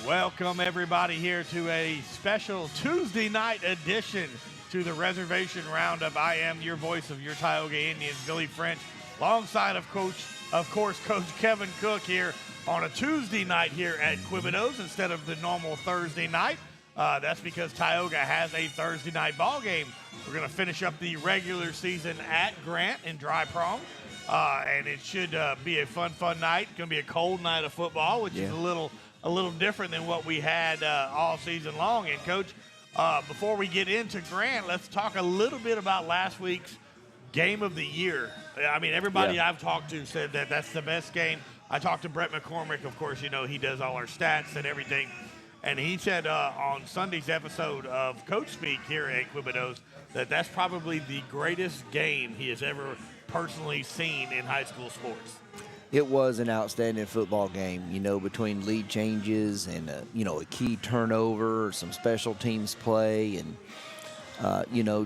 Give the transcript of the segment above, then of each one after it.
Welcome, everybody, here to a special Tuesday night edition to the Reservation Roundup. I am your voice of your Tioga Indians, Billy French, alongside of Coach Kevin Cook here on a Tuesday night here at Quebedeaux instead of the normal Thursday night. That's because Tioga has a Thursday night ball game. We're going to finish up the regular season at Grant in Dry Prong, and it should be a fun night. It's going to be a cold night of football, which is a little different than what we had all season long. And, Coach, before we get into Grant, let's talk a little bit about last week's game of the year. I mean, everybody I've talked to said that that's the best game. I talked to Brett McCormick. Of course, you know, he does all our stats and everything. And he said on Sunday's episode of Coach Speak here at Quebedeaux that that's probably the greatest game he has ever personally seen in high school sports. It was an outstanding football game, you know, between lead changes and, a key turnover, some special teams play, and,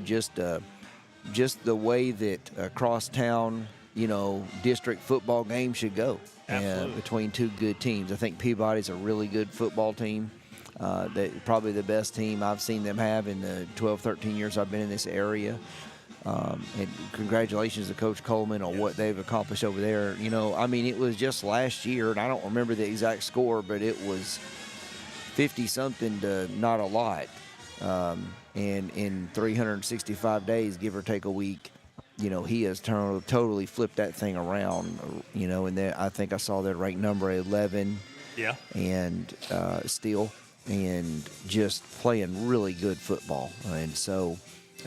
just the way that a crosstown, district football game should go between two good teams. I think Peabody's a really good football team. They're probably the best team I've seen them have in the 12, 13 years I've been in this area. And congratulations to Coach Coleman on what they've accomplished over there. It was just last year, and I don't remember the exact score, but it was 50-something to not a lot. And in 365 days, give or take a week, he has totally flipped that thing around, and I think I saw that ranked number 11. Yeah. And still, and just playing really good football. And so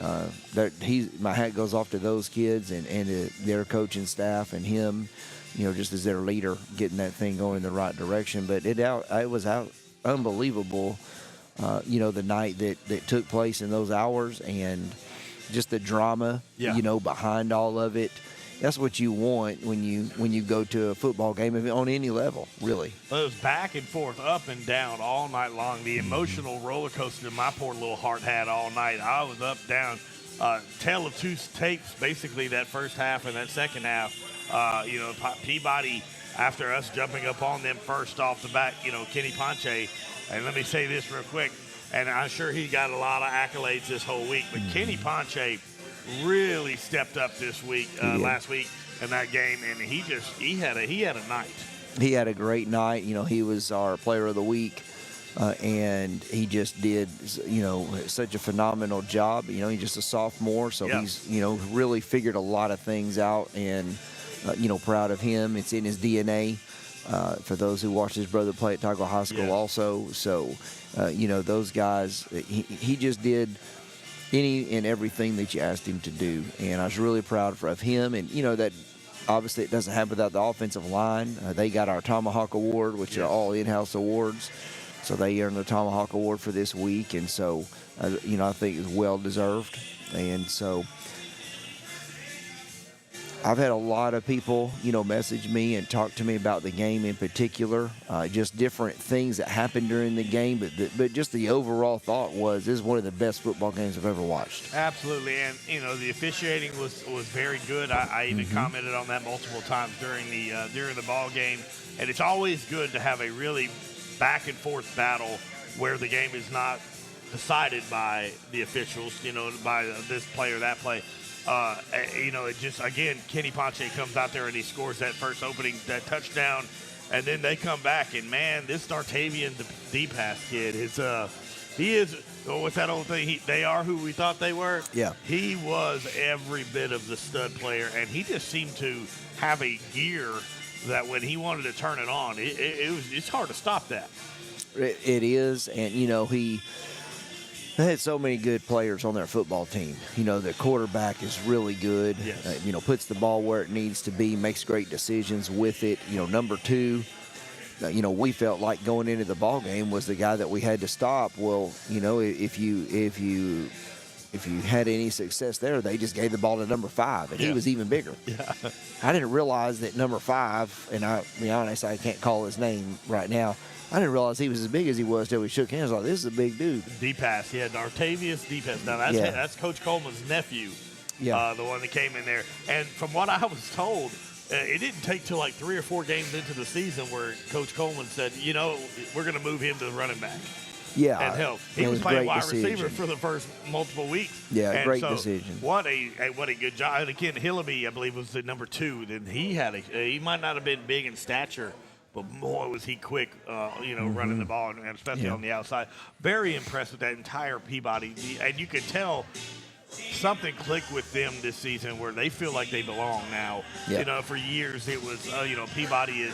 my hat goes off to those kids and their coaching staff and him, just as their leader, getting that thing going in the right direction. But it was unbelievable, the night that took place in those hours, and just the drama, behind all of it. That's what you want when you go to a football game on any level, really. Well, it was back and forth, up and down all night long. The emotional roller coaster my poor little heart had all night. I was up, down, tale of two tapes, basically, that first half and that second half. Peabody, after us jumping up on them first off the bat, Kenny Ponche, and let me say this real quick, and I'm sure he got a lot of accolades this whole week, but Kenny Ponche really stepped up this week, last week in that game, and he had a night. He had a great night. He was our player of the week. And he just did, such a phenomenal job. He's just a sophomore, so he's, really figured a lot of things out, and, proud of him. It's in his DNA. For those who watched his brother play at Taco High School also. So, those guys, he just did any and everything that you asked him to do. And I was really proud of him. And, that obviously it doesn't happen without the offensive line. They got our Tomahawk Award, which are all in-house awards. So they earned the Tomahawk Award for this week, and so, I think it's well-deserved. And so I've had a lot of people, message me and talk to me about the game in particular, just different things that happened during the game, but just the overall thought was this is one of the best football games I've ever watched. Absolutely, and, the officiating was very good. I even commented on that multiple times during the ball game, and it's always good to have a really back and forth battle where the game is not decided by the officials, by this play or that play. It just, again, Kenny Ponche comes out there and he scores that first opening, that touchdown, and then they come back, and man, this Dartavian D-Pass kid he is, what's that old thing? They are who we thought they were. Yeah. He was every bit of the stud player, and he just seemed to have a gear that when he wanted to turn it on, it's hard to stop that. It is, and he had so many good players on their football team. The quarterback is really good. Yes. Puts the ball where it needs to be, makes great decisions with it. Number two, we felt like going into the ball game was the guy that we had to stop. Well, if you had any success there, they just gave the ball to number 5, and he was even bigger. Yeah. I didn't realize that number 5, and I'll be honest, I can't call his name right now. I didn't realize he was as big as he was till we shook hands. Like, this is a big dude. D-Pass, Dartavius D-Pass. Now, that's Coach Coleman's nephew, the one that came in there. And from what I was told, it didn't take till like 3 or 4 games into the season where Coach Coleman said, we're going to move him to running back. Yeah. And hell, he was playing wide receiver for the first multiple weeks. Yeah, and great decision. What a good job. And again, Hillaby, I believe, was the number 2. Then he might not have been big in stature, but boy, was he quick, running the ball, and especially on the outside. Very impressed with that entire Peabody. And you could tell something clicked with them this season where they feel like they belong now. Yeah. For years it was, Peabody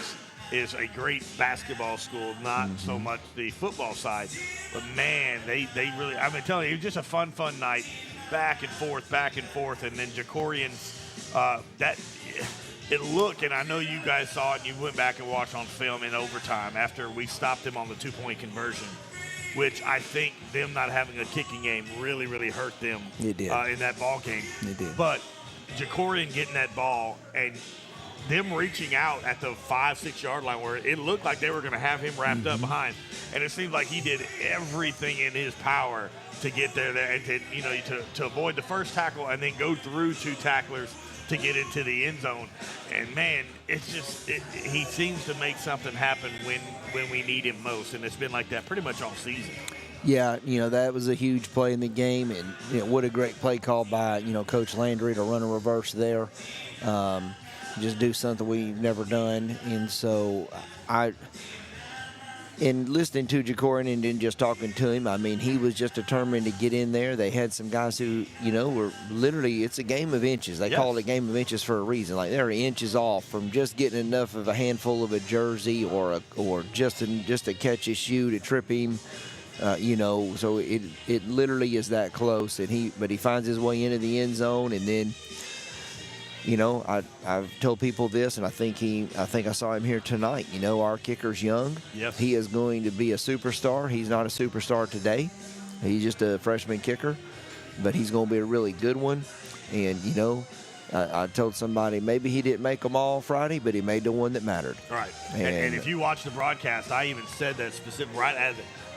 is a great basketball school, not so much the football side. But, man, they really – I've been telling you, it was just a fun night, back and forth, and then Jacorian's it looked, and I know you guys saw it, and you went back and watched on film in overtime after we stopped them on the 2-point conversion, which I think them not having a kicking game really, really hurt them It did. In that ball game. It did. But Jacorian getting that ball and them reaching out at the 5-6 yard line where it looked like they were going to have him wrapped up behind, and it seemed like he did everything in his power to get there and to avoid the first tackle and then go through 2 tacklers to get into the end zone. And, man, it's just he seems to make something happen when we need him most, and it's been like that pretty much all season. Yeah, that was a huge play in the game, and what a great play call by, Coach Landry to run a reverse there. Just do something we've never done. And so in listening to Jacorian and then just talking to him, I mean, he was just determined to get in there. They had some guys who, were literally, it's a game of inches. They call it a game of inches for a reason. Like, they're inches off from just getting enough of a handful of a jersey or just to catch his shoe to trip him. So it literally is that close. But he finds his way into the end zone, and then, I've told people this, and I think I saw him here tonight. Our kicker's young. Yes. He is going to be a superstar. He's not a superstar today. He's just a freshman kicker, but he's going to be a really good one. And, I told somebody maybe he didn't make them all Friday, but he made the one that mattered. Right. And if you watch the broadcast, I even said that specific right as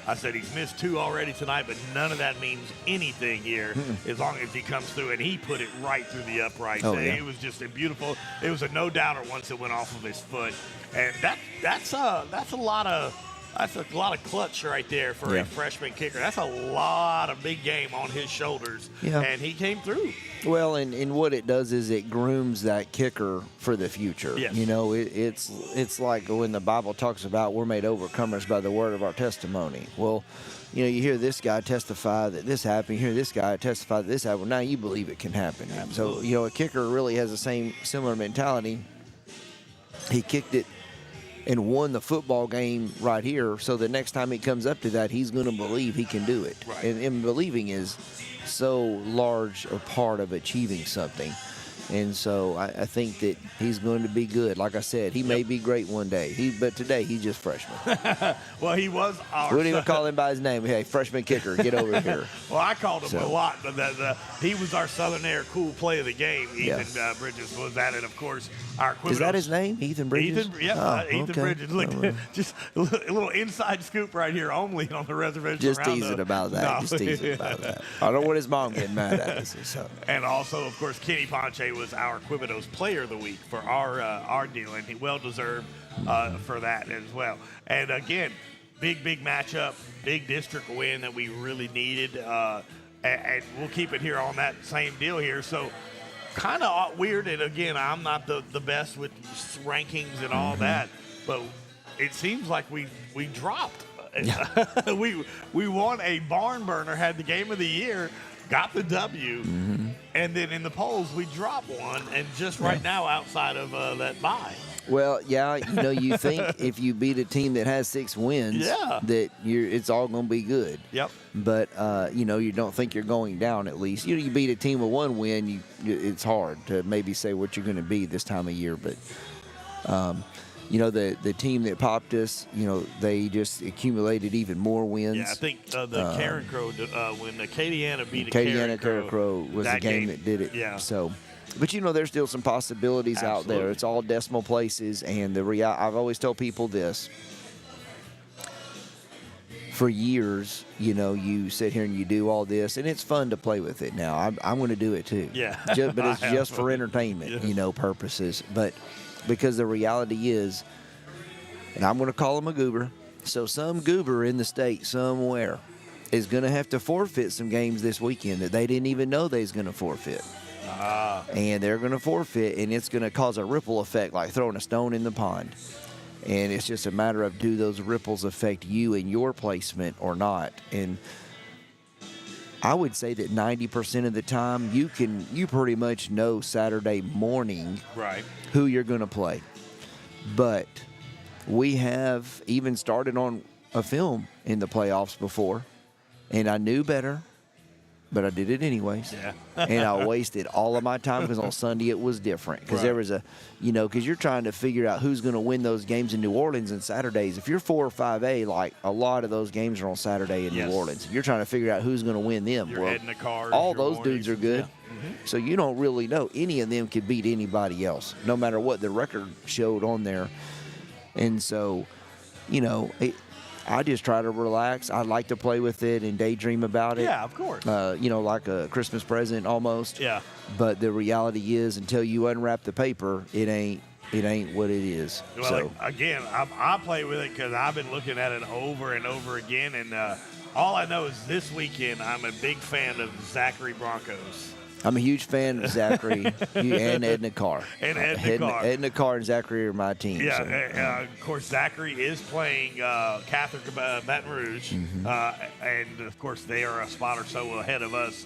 I said he's missed 2 already tonight, but none of that means anything here as long as he comes through. And he put it right through the uprights. Oh, yeah. It was just a beautiful. It was a no-doubter once it went off of his foot, and that's a lot of. That's a lot of clutch right there for a freshman kicker. That's a lot of big game on his shoulders, and he came through. Well, and what it does is it grooms that kicker for the future. Yes. You know, it's like when the Bible talks about we're made overcomers by the word of our testimony. Well, you know, you hear this guy testify that this happened. You hear this guy testify that this happened. Well, now you believe it can happen. Absolutely. So, you know, a kicker really has the similar mentality. He kicked it and won the football game right here. So the next time he comes up to that, he's going to believe he can do it. Right. And believing is so large a part of achieving something. And so I think that he's going to be good. Like I said, he may be great one day. But today he's just freshman. Well, he was our. We wouldn't even call him by his name. Hey, freshman kicker, get over here. Well, I called him a lot, but he was our Southern Air cool play of the game. Ethan Bridges was at it, of course. Our Quebedeaux. Is that his name, Ethan Bridges? Ethan okay. Bridges. Look, just a little inside scoop right here, only on the Reservation Just Roundup. teasing about that. No. Just teasing about that. I don't want his mom getting mad at us. So. And also, of course, Kenny Ponche was our Quebedeaux Player of the Week for our deal, and he well deserved for that as well. And again, big matchup, big district win that we really needed, and we'll keep it here on that same deal here. So kind of weird, and again, I'm not the best with rankings and all that, but it seems like we dropped. we won a barn burner, had the game of the year, got the W, and then in the polls we dropped one, and just right now outside of that bye. Well, yeah, you know, you think if you beat a team that has 6 wins, that it's all going to be good. Yep. But you know, you don't think you're going down. At least you beat a team with 1 win. It's hard to maybe say what you're going to be this time of year. But you know, the team that popped us, you know, they just accumulated even more wins. Yeah, I think the Karen Crow, when the Acadiana beat Karen Crow was the game that did it. Yeah. So, but you know, there's still some possibilities out there. It's all decimal places, and I've always told people this. For years, you know, you sit here and you do all this, and it's fun to play with it. Now, I'm going to do it too. Yeah. But it's just for entertainment, you know, purposes. But because the reality is, and I'm going to call him a goober, so some goober in the state somewhere is going to have to forfeit some games this weekend that they didn't even know they was going to forfeit. And they're going to forfeit, and it's going to cause a ripple effect like throwing a stone in the pond. And it's just a matter of, do those ripples affect you and your placement or not? And I would say that 90% of the time you pretty much know Saturday morning who you're going to play. But we have even started on a film in the playoffs before, and I knew better, but I did it anyways. Yeah. And I wasted all of my time because on Sunday it was different. Because there was because you're trying to figure out who's going to win those games in New Orleans and Saturdays. If you're 4 or 5A, like a lot of those games are on Saturday in New Orleans. You're trying to figure out who's going to win them. You're heading the cars, all those dudes are good. Yeah. So you don't really know. Any of them could beat anybody else, no matter what the record showed on there. And so, you know, I just try to relax. I like to play with it and daydream about it. Yeah, of course. You know, like a Christmas present almost. Yeah. But the reality is, until you unwrap the paper, it ain't what it is. Well, so again, I play with it because I've been looking at it over and over again, and all I know is this weekend I'm a big fan of Zachary Broncos. I'm a huge fan of Zachary and Edna Carr. Edna Carr and Zachary are my team. Yeah, so. Of course, Zachary is playing Catholic Baton Rouge, and of course they are a spot or so ahead of us.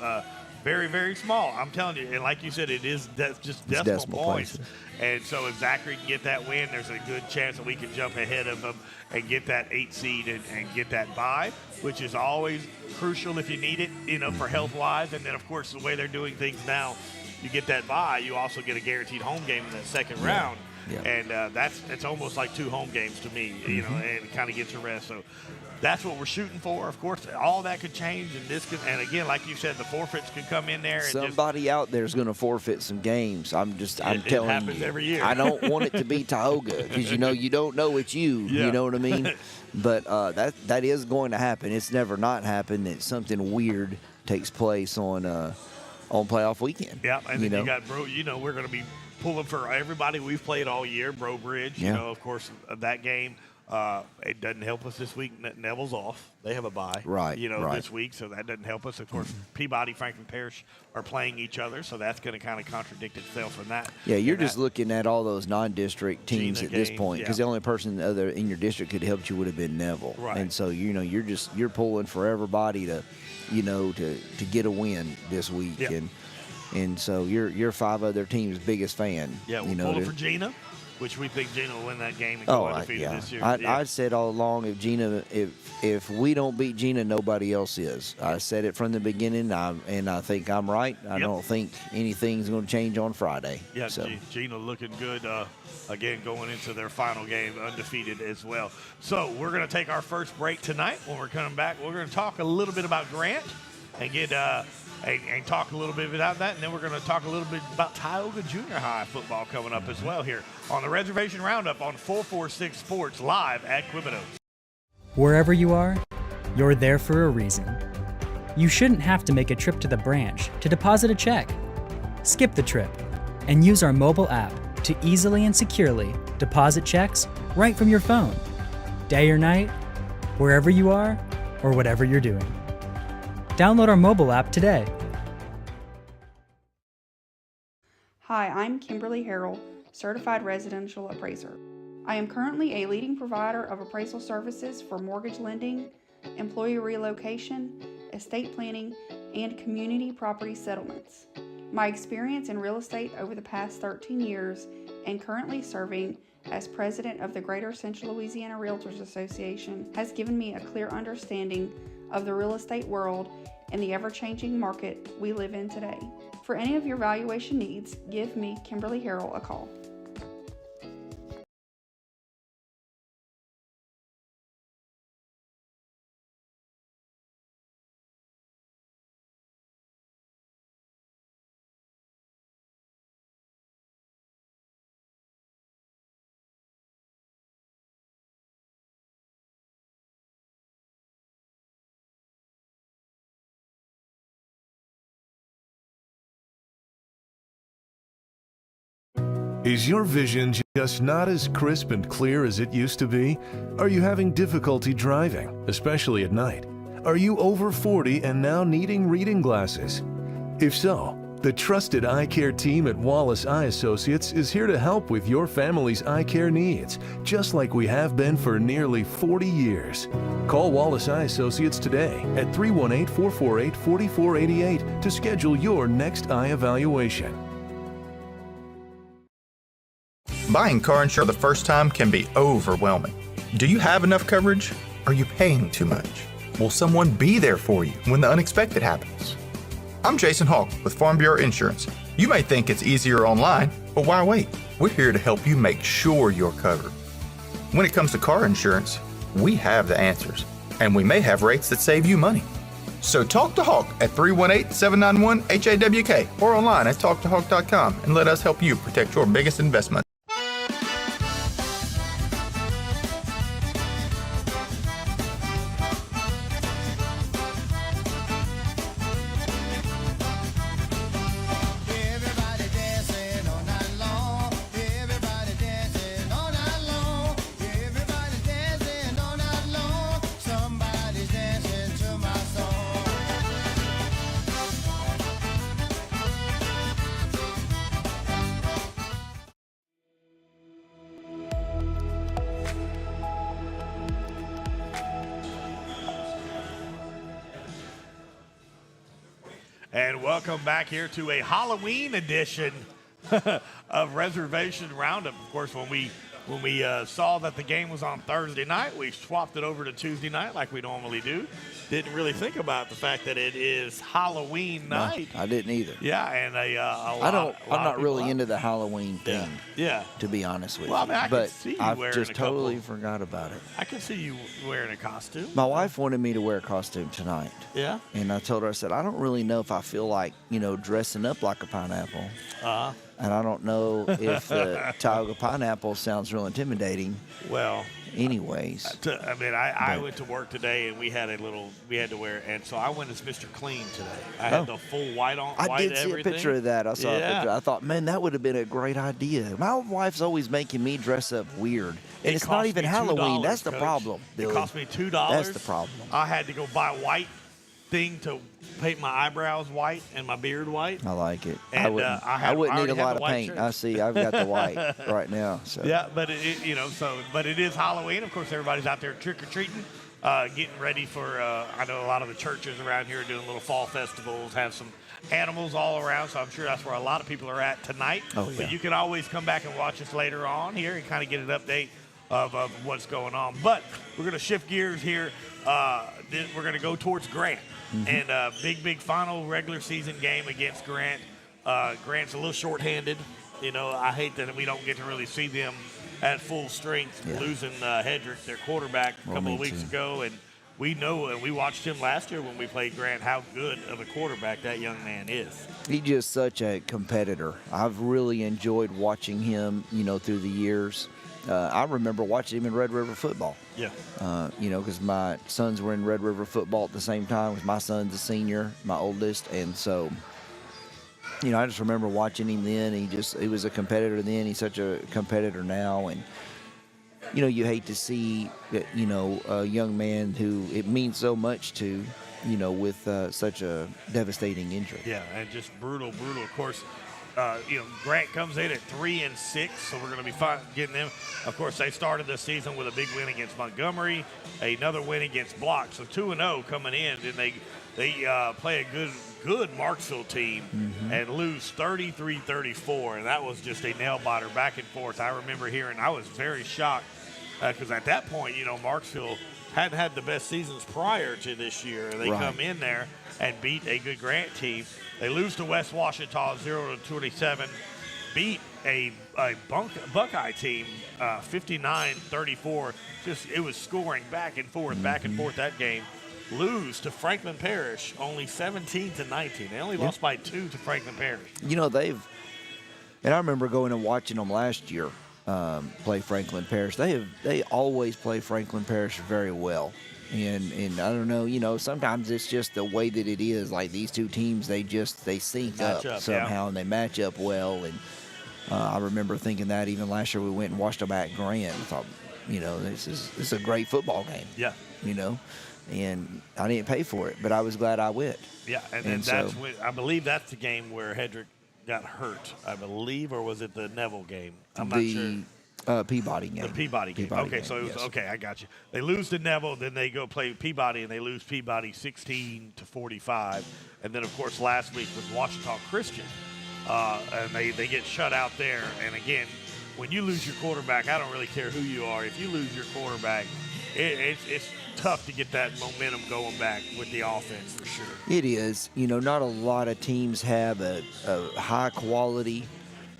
Very, very small. I'm telling you, and like you said, that's just decimal points. And so if Zachary can get that win, there's a good chance that we can jump ahead of them and get that 8 seed and get that bye, which is always crucial if you need it, you know, for health-wise. And then, of course, the way they're doing things now, you get that bye, you also get a guaranteed home game in that second round. Yeah. And it's almost like 2 home games to me, you know, and it kind of gets a rest. So that's what we're shooting for. Of course, all that could change, and again, like you said, the forfeits could come in there. And somebody out there is going to forfeit some games. I'm telling you, it happens every year. I don't want it to be Tioga because you don't know it's you. Yeah. You know what I mean? But that is going to happen. It's never not happened that something weird takes place on playoff weekend. Yeah, and then you got Bro. We're going to be pulling for everybody we've played all year. Bro Bridge. Yeah. Of course, that game. It doesn't help us this week. Neville's off. They have a bye. Right. This week, so that doesn't help us. Of course, Peabody, Franklin Parish are playing each other, so that's going to kind of contradict itself in that. Yeah, you're just looking at all those non-district teams Gina at this games, point because the only person other in your district could help you would have been Neville. Right. And so you're pulling for everybody to get a win this week. Yeah. And so you're 5 other teams' biggest fan. Yeah, we're pulling for Gina, which we think Gina will win that game and go undefeated this year. I said all along, if we don't beat Gina, nobody else is. I said it from the beginning, and I think I'm right. I don't think anything's going to change on Friday. Yeah, so. Gina looking good, again, going into their final game undefeated as well. So we're going to take our first break tonight. When we're coming back, we're going to talk a little bit about Grant and get and talk a little bit about that, and then we're going to talk a little bit about Tioga Junior High football coming up as well here on the Reservation Roundup on 446 Sports live at Quebedeaux. Wherever you are, you're there for a reason. You shouldn't have to make a trip to the branch to deposit a check. Skip the trip and use our mobile app to easily and securely deposit checks right from your phone, day or night, wherever you are or whatever you're doing. Download our mobile app today. Hi, I'm Kimberly Harrell, Certified Residential Appraiser. I am currently a leading provider of appraisal services for mortgage lending, employee relocation, estate planning, and community property settlements. My experience in real estate over the past 13 years and currently serving as president of the Greater Central Louisiana Realtors Association has given me a clear understanding of the real estate world and the ever-changing market we live in today. For any of your valuation needs, give me, Kimberly Harrell, a call. Is your vision just not as crisp and clear as it used to be? Are you having difficulty driving, especially at night? Are you over 40 and now needing reading glasses? If so, the trusted eye care team at Wallace Eye Associates is here to help with your family's eye care needs, just like we have been for nearly 40 years. Call Wallace Eye Associates today at 318-448-4488 to schedule your next eye evaluation. Buying car insurance for the first time can be overwhelming. Do you have enough coverage? Are you paying too much? Will someone be there for you when the unexpected happens? I'm Jason Hawk with Farm Bureau Insurance. You may think it's easier online, but why wait? We're here to help you make sure you're covered. When it comes to car insurance, we have the answers, and we may have rates that save you money. So talk to Hawk at 318-791-HAWK or online at talktohawk.com and let us help you protect your biggest investment. And welcome back here to a Halloween edition of Reservation Roundup. Of course, when we when we saw that the game was on Thursday night, we swapped it over to Tuesday night like we normally do. Didn't really think about the fact that it is Halloween night. No, I didn't either. Yeah, and I'm not really into the Halloween thing. Yeah. To be honest with you. Well, I mean, I but can see you I've wearing just a couple. totally forgot about it. I can see you wearing a costume. My wife wanted me to wear a costume tonight. Yeah. And I told her, I said, I don't really know if I feel like, dressing up like a pineapple. And I don't know if Tioga pineapple sounds real intimidating. Well, anyways. I went to work today and we had to wear, and so I went as Mr. Clean today. I had the full white on. I did see everything. a picture of that. I saw a picture. I thought, man, that would have been a great idea. My wife's always making me dress up weird. And it's not even Halloween. That's the problem, Billy. It cost me $2. That's the problem. I had to go buy a white thing to paint my eyebrows white and my beard white. I like it. And, I wouldn't need a lot of paint. Shirt. I see. I've got the white right now. So. Yeah, but but it is Halloween. Of course, everybody's out there trick or treating, getting ready for. I know a lot of the churches around here are doing little fall festivals, have some animals all around. So I'm sure that's where a lot of people are at tonight. Oh, yeah. But you can always come back and watch us later on here and kind of get an update of what's going on. But we're going to shift gears here. We're going to go towards Grant. Mm-hmm. And big final regular season game against Grant. Grant's a little shorthanded. I hate that we don't get to really see them at full strength, losing Hedrick, their quarterback, a couple of weeks ago. And we know, and we watched him last year when we played Grant, how good of a quarterback that young man is. He's just such a competitor. I've really enjoyed watching him, through the years. I remember watching him in Red River football. Yeah. Because my sons were in Red River football at the same time. Because my son's a senior, my oldest, and so, I just remember watching him then. He was a competitor then. He's such a competitor now, and you hate to see a young man who it means so much to, with such a devastating injury. Yeah, and just brutal. Of course. Grant comes in at 3-6, so we're going to be getting them. Of course, they started the season with a big win against Montgomery, another win against Block, so 2-0 coming in. And they play a good Marksville team and lose 33-34, and that was just a nail biter back and forth. I remember hearing, I was very shocked because at that point, Marksville hadn't had the best seasons prior to this year. They come in there and beat a good Grant team. They lose to West Washita 0-27, beat a Buckeye team 59-34. It was scoring back and forth that game. Lose to Franklin Parish only 17-19. They only lost by 2 to Franklin Parish. And I remember going and watching them last year play Franklin Parish. They always play Franklin Parish very well. And I don't know, sometimes it's just the way that it is. Like these two teams, they sync up somehow, and they match up well. And I remember thinking that even last year we went and watched them at Grant. I thought, this is a great football game. Yeah. And I didn't pay for it, but I was glad I went. Yeah, and that's when I believe that's the game where Hedrick got hurt, I believe, or was it the Neville game? I'm not sure. Peabody game. The Peabody game. Okay, so it was okay. I got you. They lose to Neville, then they go play Peabody, and they lose Peabody 16-45. And then, of course, last week was Washita Christian, and they get shut out there. And again, when you lose your quarterback, I don't really care who you are. If you lose your quarterback, it's tough to get that momentum going back with the offense for sure. It is. Not a lot of teams have a high quality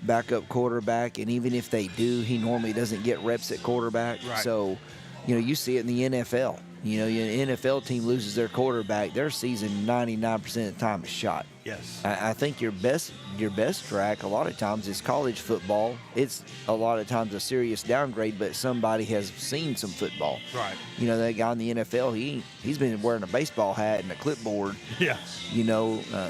backup quarterback, and even if they do, he normally doesn't get reps at quarterback. Right. So, you see it in the NFL. An NFL team loses their quarterback, their season 99% of the time is shot. Yes. I think your best track a lot of times is college football. It's a lot of times a serious downgrade, but somebody has seen some football. Right. That guy in the NFL, he's been wearing a baseball hat and a clipboard. Yeah.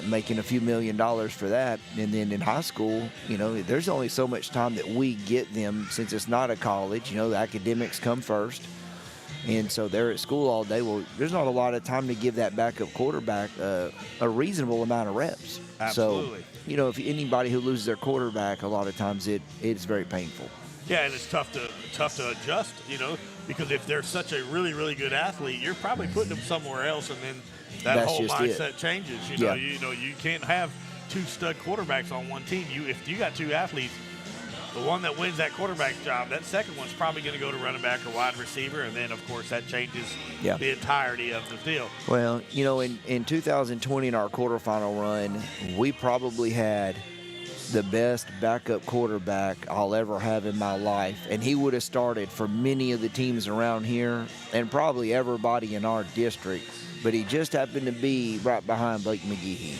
Making a few $1 million for that. And then in high school, there's only so much time that we get them since it's not a college. The academics come first. And so they're at school all day. Well, there's not a lot of time to give that backup quarterback a reasonable amount of reps. Absolutely. So, if anybody who loses their quarterback, a lot of times it's very painful. Yeah, and it's tough to adjust, because if they're such a really, really good athlete, you're probably putting them somewhere else, and then that whole mindset changes. You can't have two stud quarterbacks on one team. If you got two athletes, the one that wins that quarterback job, that second one's probably going to go to running back or wide receiver, and then, of course, that changes the entirety of the deal. Well, in 2020 in our quarterfinal run, we probably had the best backup quarterback I'll ever have in my life, and he would have started for many of the teams around here and probably everybody in our district, but he just happened to be right behind Blake McGehee.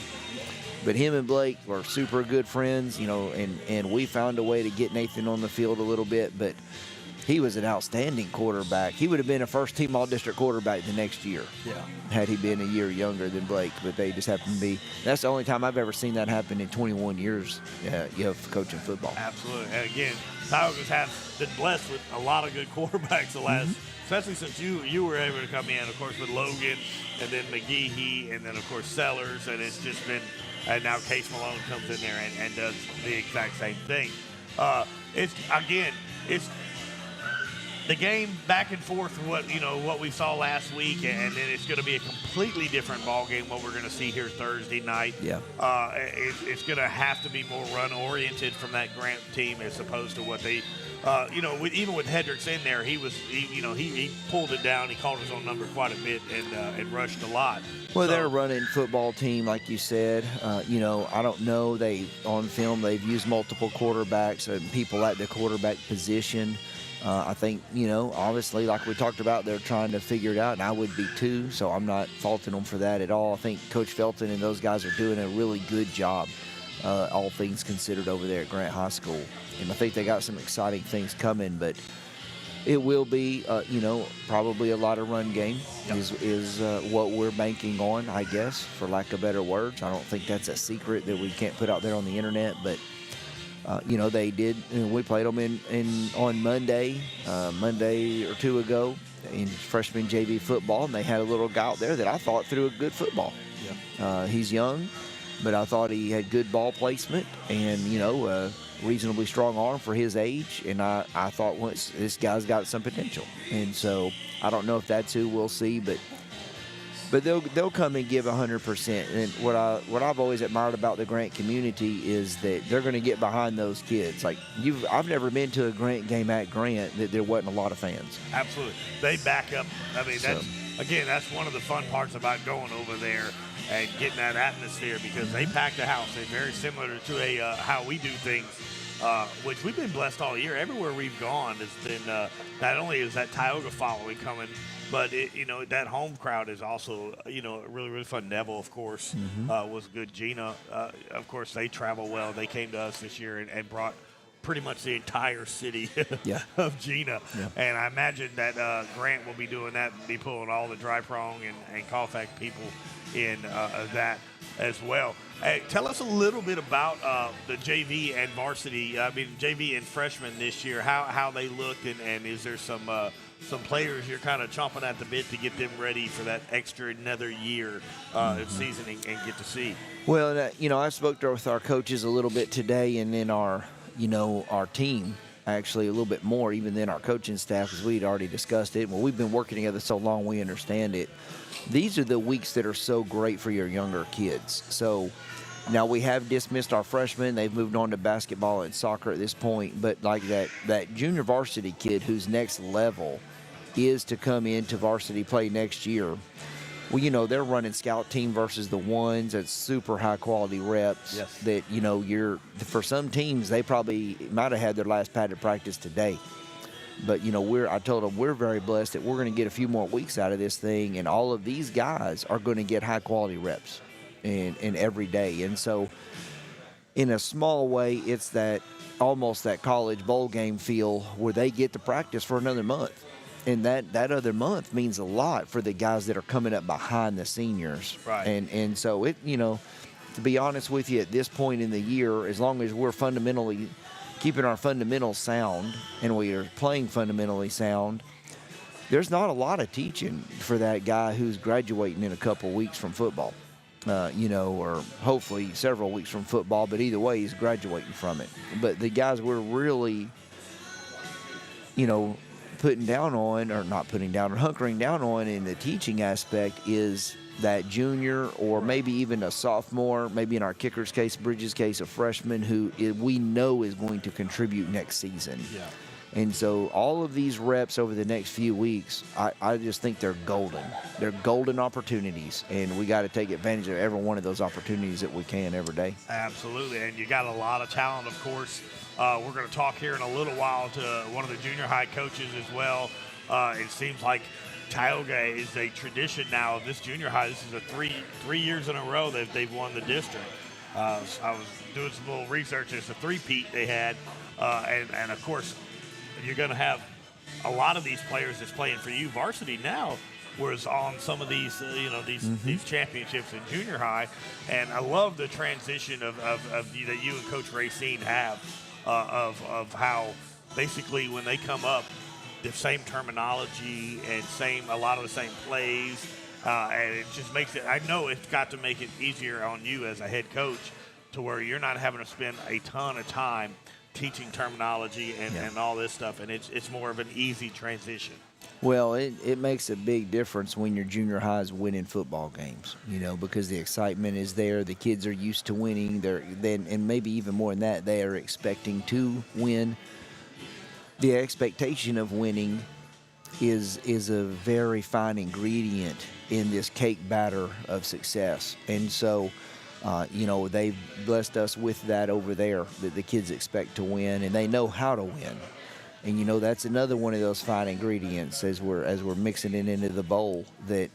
But him and Blake were super good friends, and we found a way to get Nathan on the field a little bit, but he was an outstanding quarterback. He would have been a first-team all-district quarterback the next year had he been a year younger than Blake, but they just happened to be. That's the only time I've ever seen that happen in 21 years of coaching football. Absolutely. And again, Tigers have been blessed with a lot of good quarterbacks the last, especially since you were able to come in, of course, with Logan and then McGehee and then, of course, Sellers, and it's just been, and now Case Malone comes in there and does the exact same thing. It's the game back and forth, what we saw last week, and then it's going to be a completely different ball game. What we're going to see here Thursday night. Yeah. It's going to have to be more run oriented from that Grant team as opposed to what they, even with Hendricks in there, he pulled it down. He called his own number quite a bit and rushed a lot. Well, they're a running football team, like you said. I don't know. On film, they've used multiple quarterbacks and people at the quarterback position. I think, obviously, like we talked about, they're trying to figure it out, and I would be too, so I'm not faulting them for that at all. I think Coach Felton and those guys are doing a really good job, all things considered, over there at Grant High School. And I think they got some exciting things coming, but it will be, probably a lot of run game is what we're banking on, I guess, for lack of better words. I don't think that's a secret that we can't put out there on the internet, but they did. We played them on Monday or two ago in freshman JV football, and they had a little guy out there that I thought threw a good football. Yeah. He's young, but I thought he had good ball placement and a reasonably strong arm for his age. And I thought once this guy's got some potential, and so I don't know if that's who we'll see, but they'll come and give 100%. And what I've always admired about the Grant community is that they're going to get behind those kids. Like I've never been to a Grant game at Grant that there wasn't a lot of fans. Absolutely, they back up. I mean, that's one of the fun parts about going over there and getting that atmosphere, because they pack the house. They're very similar to how we do things. Which we've been blessed all year. Everywhere we've gone has been not only is that Tioga following coming, but that home crowd is also really, really fun. Neville, of course, was good. Gina, of course, they travel well. They came to us this year and brought pretty much the entire city of Gina. Yeah. And I imagine that Grant will be doing that, be pulling all the dry prong and Colfax people in that as well. Hey, tell us a little bit about the JV and varsity. I mean, JV and freshmen this year. How they looked, and is there some players you're kind of chomping at the bit to get them ready for that extra another year of seasoning and get to see? Well, I spoke with our coaches a little bit today, and then our team actually a little bit more even than our coaching staff, because we'd already discussed it. Well, we've been working together so long, we understand it. These are the weeks that are so great for your younger kids. So now we have dismissed our freshmen. They've moved on to basketball and soccer at this point. But like that junior varsity kid whose next level is to come into varsity play next year. Well, they're running scout team versus the ones. That's super high quality reps. Yes. That, for some teams, they probably might have had their last padded practice today. But, I told them we're very blessed that we're going to get a few more weeks out of this thing, and all of these guys are going to get high-quality reps in every day. And so, in a small way, it's almost that college bowl game feel where they get to practice for another month. And that other month means a lot for the guys that are coming up behind the seniors. Right. And so, to be honest with you, at this point in the year, as long as we're fundamentally keeping our fundamentals sound and we are playing fundamentally sound, there's not a lot of teaching for that guy who's graduating in a couple weeks from football, or hopefully several weeks from football, but either way, he's graduating from it. But the guys we're really, hunkering down on in the teaching aspect is that junior or maybe even a sophomore, maybe in our kicker's case, Bridges' case, a freshman who we know is going to contribute next season. Yeah. And so all of these reps over the next few weeks, I just think they're golden. They're golden opportunities, and we got to take advantage of every one of those opportunities that we can every day. Absolutely, and you got a lot of talent, of course. We're going to talk here in a little while to one of the junior high coaches as well. It seems like Tioga is a tradition now of this junior high. This is a three years in a row that they've won the district. I was doing some little research. It's a three-peat they had, and of course, you're going to have a lot of these players that's playing for you varsity now was on some of these, these championships in junior high. And I love the transition of that you and Coach Racine have of how basically when they come up, the same terminology and a lot of the same plays. And it just makes it, I know it's got to make it easier on you as a head coach to where you're not having to spend a ton of time teaching terminology and all this stuff, and it's more of an easy transition. Well, it makes a big difference when your junior high is winning football games, because the excitement is there. The kids are used to winning. And maybe even more than that, they are expecting to win. The expectation of winning is a very fine ingredient in this cake batter of success. And so, they've blessed us with that over there, that the kids expect to win, and they know how to win. And, that's another one of those fine ingredients as we're mixing it into the bowl that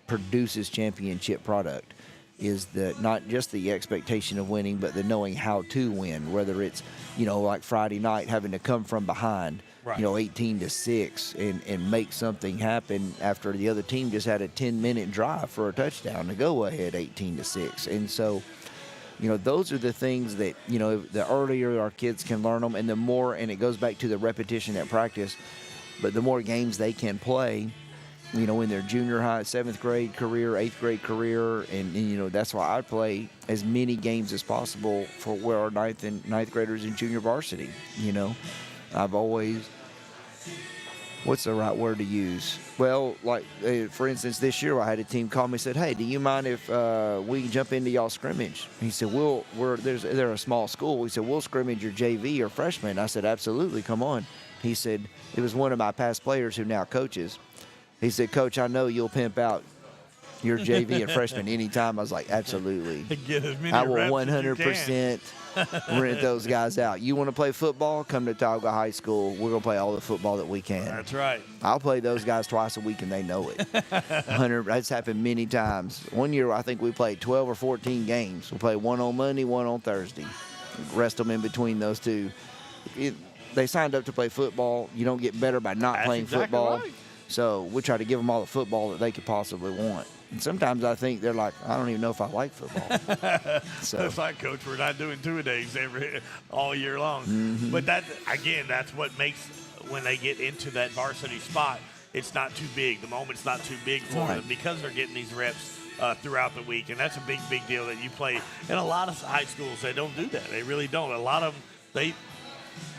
produces championship product, is not just the expectation of winning, but the knowing how to win, whether it's, like Friday night having to come from behind, right, 18-6 and make something happen after the other team just had a 10-minute drive for a touchdown to go ahead 18-6. And so, those are the things that, the earlier our kids can learn them, and the more, and it goes back to the repetition at practice, but the more games they can play, in their junior high, 7th grade career, 8th grade career, and that's why I play as many games as possible for where our 9th graders in junior varsity. I've always, what's the right word to use? Well, like, for instance, this year I had a team call me and said, hey, do you mind if we jump into y'all scrimmage? He said, they're a small school. He said, we'll scrimmage your JV or freshman. I said, absolutely, come on. He said, it was one of my past players who now coaches. He said, Coach, I know you'll pimp out your JV and freshman anytime. I was like, absolutely. Get as many I will reps as you 100% rent those guys out. You want to play football? Come to Tioga High School. We're going to play all the football that we can. That's right. I'll play those guys twice a week, and they know it. That's happened many times. One year, I think we played 12 or 14 games. We played one on Monday, one on Thursday. Rest them in between those two. They signed up to play football. You don't get better by not playing exactly football. Right. So we try to give them all the football that they could possibly want. And sometimes I think they're like, I don't even know if I like football. So it's like, Coach, we're not doing two-a-days all year long. Mm-hmm. But that's what makes, when they get into that varsity spot, it's not too big. The moment's not too big for them because they're getting these reps throughout the week. And that's a big, big deal that you play. And a lot of high schools, they don't do that. They really don't. A lot of them,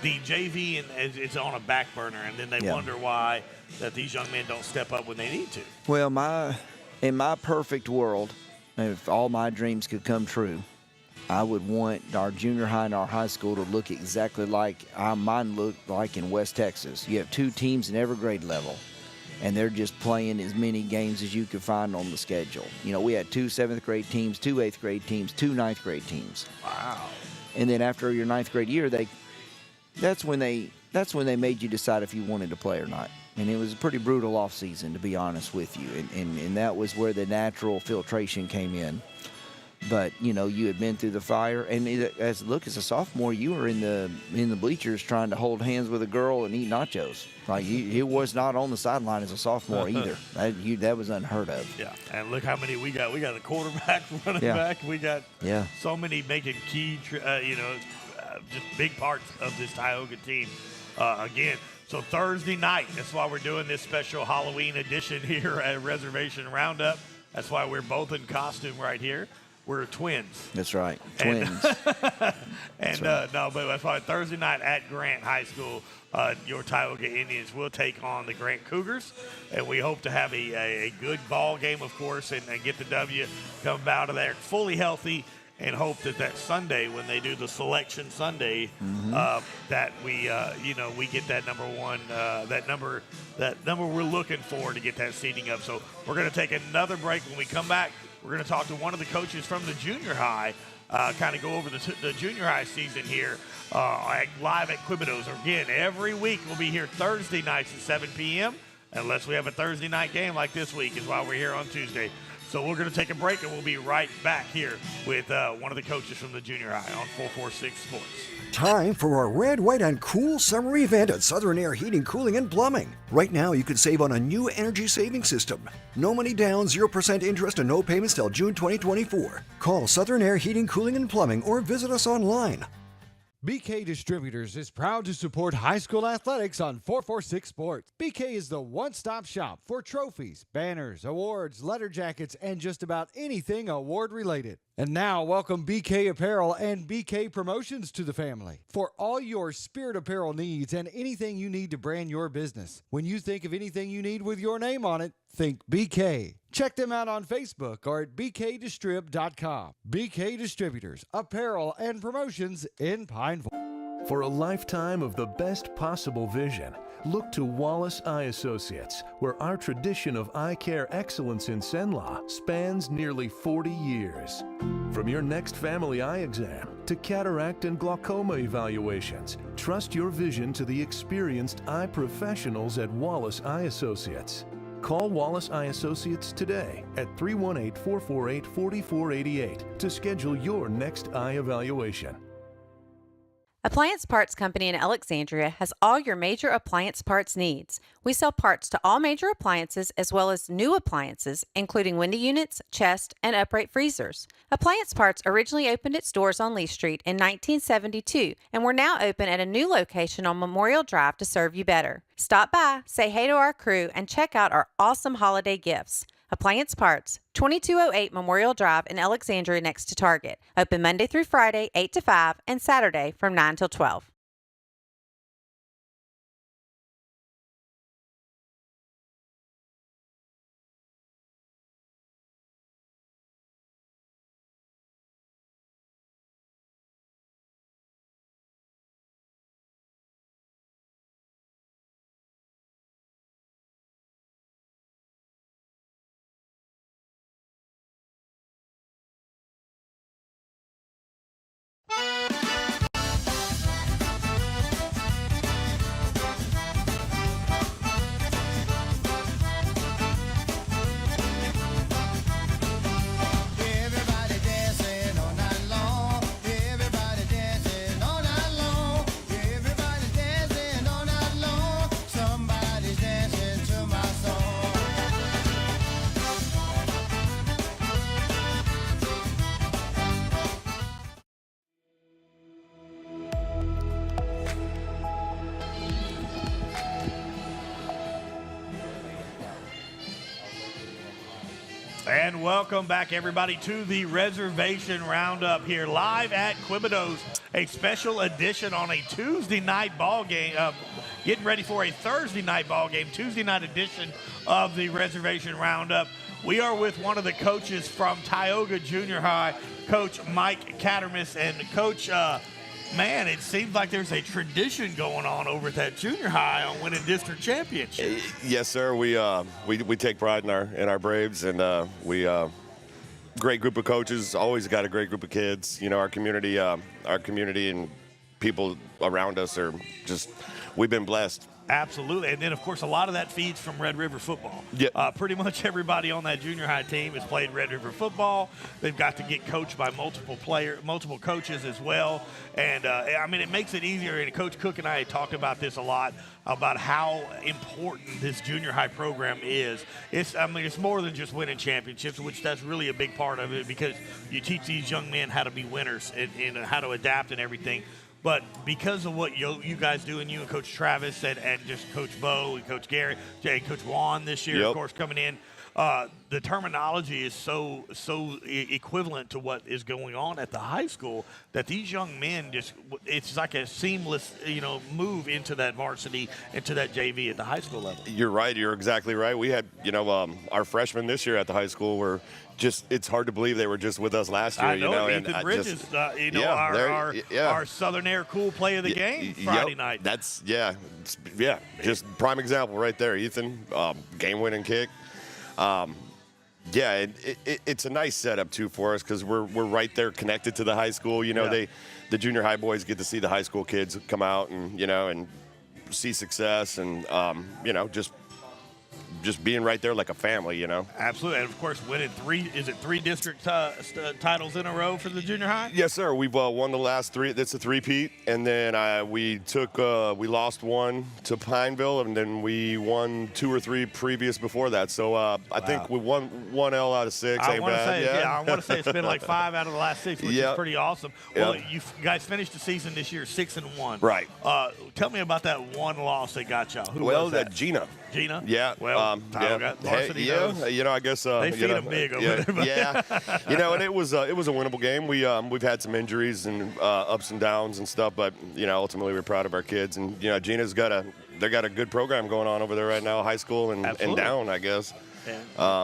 the JV it's on a back burner, and then they wonder why that these young men don't step up when they need to. Well, in my perfect world, if all my dreams could come true, I would want our junior high and our high school to look exactly like mine looked like in West Texas. You have 2 teams in every grade level, and they're just playing as many games as you could find on the schedule. We had 2 7th grade teams, 2 8th grade teams, 2 9th grade teams. Wow. And then after your 9th grade year, that's when they made you decide if you wanted to play or not. And it was a pretty brutal off season, to be honest with you. And that was where the natural filtration came in. But, you had been through the fire. And as a sophomore, you were in the bleachers trying to hold hands with a girl and eat nachos. Like, he was not on the sideline as a sophomore either. That was unheard of. Yeah, and look how many we got. We got a quarterback, running back. We got so many making key, just big parts of this Tioga team. Again, so Thursday night, that's why we're doing this special Halloween edition here at Reservation Roundup. That's why we're both in costume right here. we're twins. That's right, twins. And no, but that's why Thursday night at Grant High School, your Tioga Indians will take on the Grant Cougars, and we hope to have a good ball game, of course, and get the W, come out of there fully healthy, and hope that Sunday when they do the selection Sunday, that we we get that number one, that number we're looking for to get that seeding up. So we're going to take another break. When we come back, we're going to talk to one of the coaches from the junior high, kind of go over the junior high season here live at Quebedeaux. Again, every week we'll be here Thursday nights at 7 p.m. unless we have a Thursday night game like this week is why we're here on Tuesday. So we're going to take a break, and we'll be right back here with one of the coaches from the junior high on 446 Sports. Time for a red, white, and cool summer event at Southern Air Heating, Cooling, and Plumbing. Right now, you can save on a new energy saving system. No money down, 0% interest, and no payments till June 2024. Call Southern Air Heating, Cooling, and Plumbing or visit us online. BK Distributors is proud to support high school athletics on 446 Sports. BK is the one-stop shop for trophies, banners, awards, letter jackets, and just about anything award-related. And now, welcome BK Apparel and BK Promotions to the family for all your spirit apparel needs and anything you need to brand your business. When you think of anything you need with your name on it, think BK. Check them out on Facebook or at bkdistrib.com. BK Distributors, apparel and promotions in Pineville. For a lifetime of the best possible vision, look to Wallace Eye Associates, where our tradition of eye care excellence in Cenla spans nearly 40 years. From your next family eye exam to cataract and glaucoma evaluations, trust your vision to the experienced eye professionals at Wallace Eye Associates. Call Wallace Eye Associates today at 318-448-4488 to schedule your next eye evaluation. Appliance Parts Company in Alexandria has all your major appliance parts needs. We sell parts to all major appliances as well as new appliances, including window units, chest, and upright freezers. Appliance Parts originally opened its doors on Lee Street in 1972, and we're now open at a new location on Memorial Drive to serve you better. Stop by, say hey to our crew, and check out our awesome holiday gifts. Appliance Parts, 2208 Memorial Drive in Alexandria next to Target. Open Monday through Friday, 8 to 5, and Saturday from 9 till 12. And welcome back, everybody, to the Reservation Roundup here live at Quebedeaux, a special edition on a Tuesday night ball game, getting ready for a Thursday night ball game, Tuesday night edition of the Reservation Roundup. We are with one of the coaches from Tioga Junior High, Coach Mike Cattermas. And Coach, man, it seems like there's a tradition going on over at that junior high on winning district championships. Yes, sir. We take pride in our Braves, and we great group of coaches. Always got a great group of kids. You know, our community and people around us are just. We've been blessed. Absolutely. And then, of course, a lot of that feeds from Red River football. Yep. Pretty much everybody on that junior high team has played Red River football. They've got to get coached by multiple coaches as well. And, I mean, it makes it easier. And Coach Cook and I talked about this a lot, about how important this junior high program is. It's more than just winning championships, which that's really a big part of it, because you teach these young men how to be winners and how to adapt and everything. But because of what you guys do, and you and Coach Travis and just Coach Bo and Coach Gary, Coach Juan this year, Yep. of course, coming in, the terminology is so equivalent to what is going on at the high school that these young men it's like a seamless move into that varsity, into that JV at the high school level. You're right. You're exactly right. We had our freshmen this year at the high school were just, it's hard to believe they were just with us last year. I know, and Ethan Bridges, our Southern Air cool play of the game Friday night. That's just prime example right there. Ethan, game-winning kick. It's a nice setup too for us because we're right there connected to the high school. The junior high boys get to see the high school kids come out and see success and just being right there like a family. Absolutely, and of course winning three district titles in a row for the junior high? Yes, sir. We've won the last 3. That's a three-peat, and then we lost one to Pineville, and then we won 2 or 3 previous before that. So I think we won 1 L out of 6. I want to say it's been like 5 out of the last 6, which is pretty awesome. Well, you guys finished the season this year 6-1. Right. Tell me about that one loss that got y'all. Who was that? Gina. Yeah. Well, got varsity knows. I guess they feed them big over there. And it was a winnable game. We've had some injuries and ups and downs and stuff, but ultimately we're proud of our kids. And Gina's got a good program going on over there right now, high school and down, I guess. Yeah.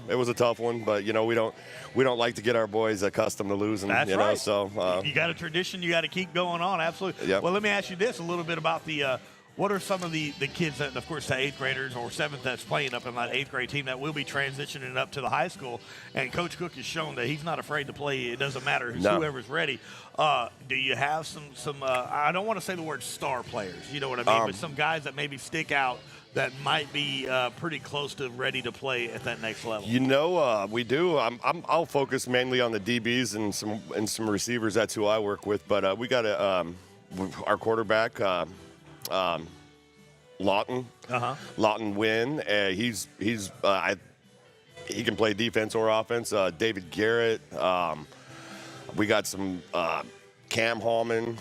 It was a tough one, but we don't like to get our boys accustomed to losing. That's right. So you got a tradition you got to keep going on. Absolutely. Yep. Well, let me ask you this a little bit about the. What are some of the kids that, of course, the 8th graders or 7th that's playing up in that 8th grade team that will be transitioning up to the high school? And Coach Cook has shown that he's not afraid to play. It doesn't matter whoever's ready. Do you have some I don't want to say the word star players, you know what I mean, but some guys that maybe stick out that might be pretty close to ready to play at that next level? We do. I'll focus mainly on the DBs and some receivers. That's who I work with. But we got our quarterback. Lawton. Lawton Wynn. He can play defense or offense. David Garrett. We got some Cam Hallman.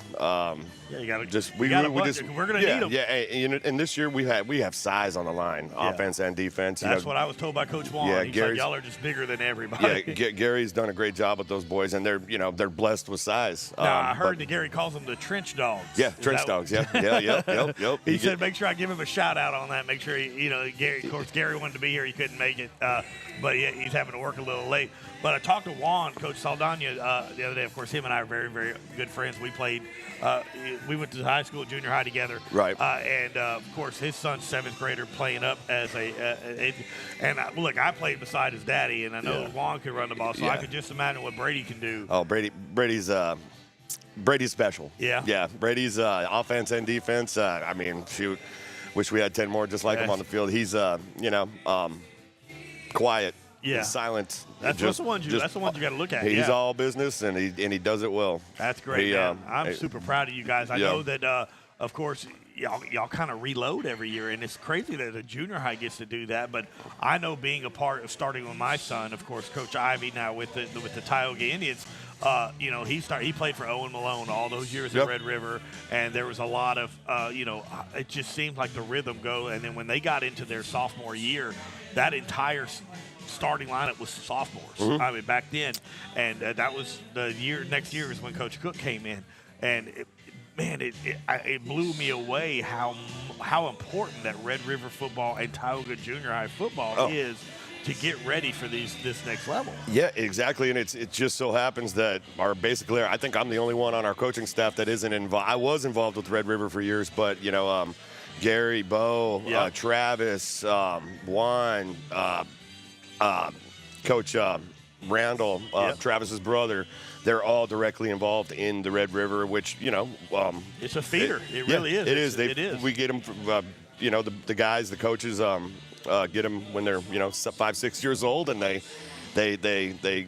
You got to we're going to need them. Yeah, and this year we have size on the line, offense and defense. That's what I was told by Coach Vaughn. Yeah, he's like, y'all are just bigger than everybody. Yeah, Gary's done a great job with those boys, and they're blessed with size. Now I heard that Gary calls them the trench dogs. Yeah, trench dogs. Yep. He said make sure I give him a shout out on that. Make sure Gary. Of course, Gary wanted to be here. He couldn't make it, but he's having to work a little late. But I talked to Juan, Coach Saldana, the other day. Of course, him and I are very, very good friends. We played. We went to high school, junior high together. Right. And of course, his son's 7th grader playing up as look, I played beside his daddy, and I know Juan could run the ball, so I could just imagine what Brady can do. Oh, Brady's special. Yeah. Yeah. Brady's offense and defense. Shoot, wish we had 10 more just like him on the field. He's quiet. Yeah, silent. That's the ones you got to look at. He's all business, and he does it well. That's great, man. I'm super proud of you guys. I know that, of course, y'all kind of reload every year, and it's crazy that a junior high gets to do that. But I know, being a part of starting with my son, of course, Coach Ivy now with the Tioga Indians. He played for Owen Malone all those years at Red River, and there was a lot of it just seemed like the rhythm go. And then when they got into their sophomore year, that entire starting lineup was sophomores. I mean, back then, and that was the year. Next year is when Coach Cook came in, and it blew me away how important that Red River football and Tioga Junior High football is to get ready for this next level. Yeah, exactly, and it just so happens that I think I'm the only one on our coaching staff that isn't involved. I was involved with Red River for years, but Gary, Bo, Travis, Juan. Coach Randall, Travis's brother, they're all directly involved in the Red River, which, it's a feeder. It really is. It is. We get them, the guys, the coaches, get them when they're, 5, 6 years old, and they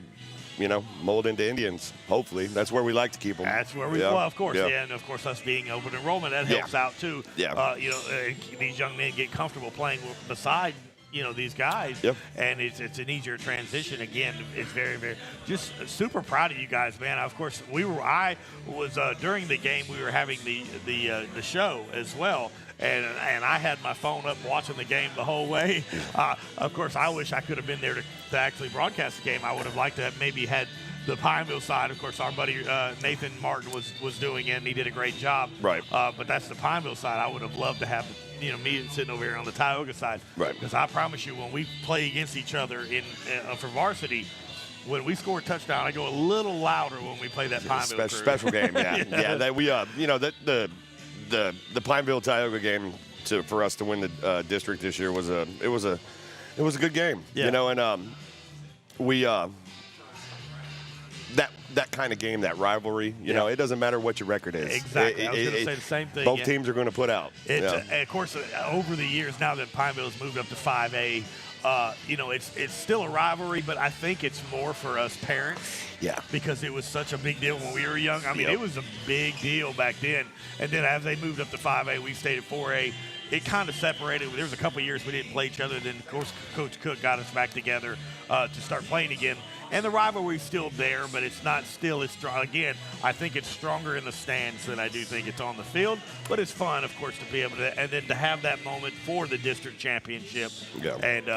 mold into Indians, hopefully. That's where we like to keep them. That's where well, of course. Yeah. And, of course, us being open enrollment, that helps out, too. Yeah. These young men get comfortable playing beside these guys. Yep. And it's an easier transition. Again, it's very, very just super proud of you guys, man. Of course, I was during the game, we were having the show as well. And I had my phone up watching the game the whole way. Of course, I wish I could have been there to actually broadcast the game. I would have liked to have maybe had the Pineville side. Of course, our buddy Nathan Martin was doing it, and he did a great job. Right. But that's the Pineville side. I would have loved to have me sitting over here on the Tioga side. Right. Because I promise you, when we play against each other for varsity, when we score a touchdown, I go a little louder when we play that Pineville crew. Special game, yeah. Yeah, that we the Pineville Tioga game for us to win the district this year was a good game. Yeah. And we that kind of game, that rivalry, it doesn't matter what your record is. Exactly. I was going to say the same thing. Both teams are going to put out. Of course, over the years, now that Pineville's moved up to 5A, it's still a rivalry, but I think it's more for us parents. Yeah. Because it was such a big deal when we were young. I mean, It was a big deal back then. And then as they moved up to 5A, we stayed at 4A. It kind of separated. There was a couple of years we didn't play each other. Then, of course, Coach Cook got us back together to start playing again. And the rivalry's still there, but it's not still as strong. Again, I think it's stronger in the stands than I do think it's on the field. But it's fun, of course, to be able to, and then to have that moment for the district championship. Yeah. And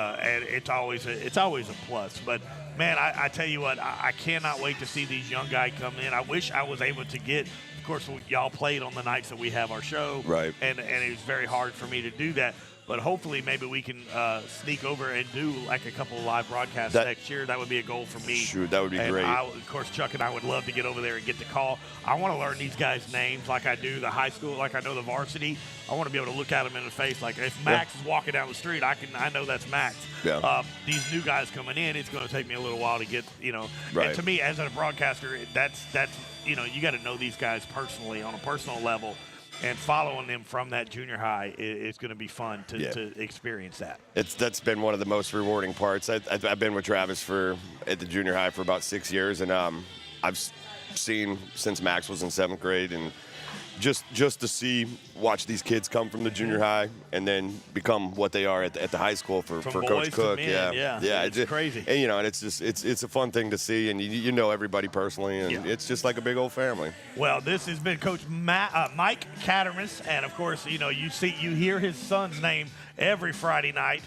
it's always a plus. But man, I tell you what, I cannot wait to see these young guys come in. I wish I was able to get. Of course, y'all played on the nights that we have our show, right? And it was very hard for me to do that. But hopefully, maybe we can sneak over and do like a couple of live broadcasts next year. That would be a goal for me. Sure, that would be great. Of course, Chuck and I would love to get over there and get the call. I want to learn these guys' names like I do the high school, like I know the varsity. I want to be able to look at them in the face. Like if Max is walking down the street, I know that's Max. Yeah. These new guys coming in, it's going to take me a little while to get, Right. And to me, as a broadcaster, that's you got to know these guys personally on a personal level. And following them from that junior high is going to be fun to experience that. That's been one of the most rewarding parts. I've been with Travis at the junior high for about 6 years, and I've seen since Max was in 7th grade, and just to watch these kids come from the junior high and then become what they are at the high school for Coach Cook. Yeah, it's crazy. And, and it's a fun thing to see, and you know everybody personally, and it's just like a big old family. Well, this has been Coach Mike Cattermas, and of course, you hear his son's name every Friday night.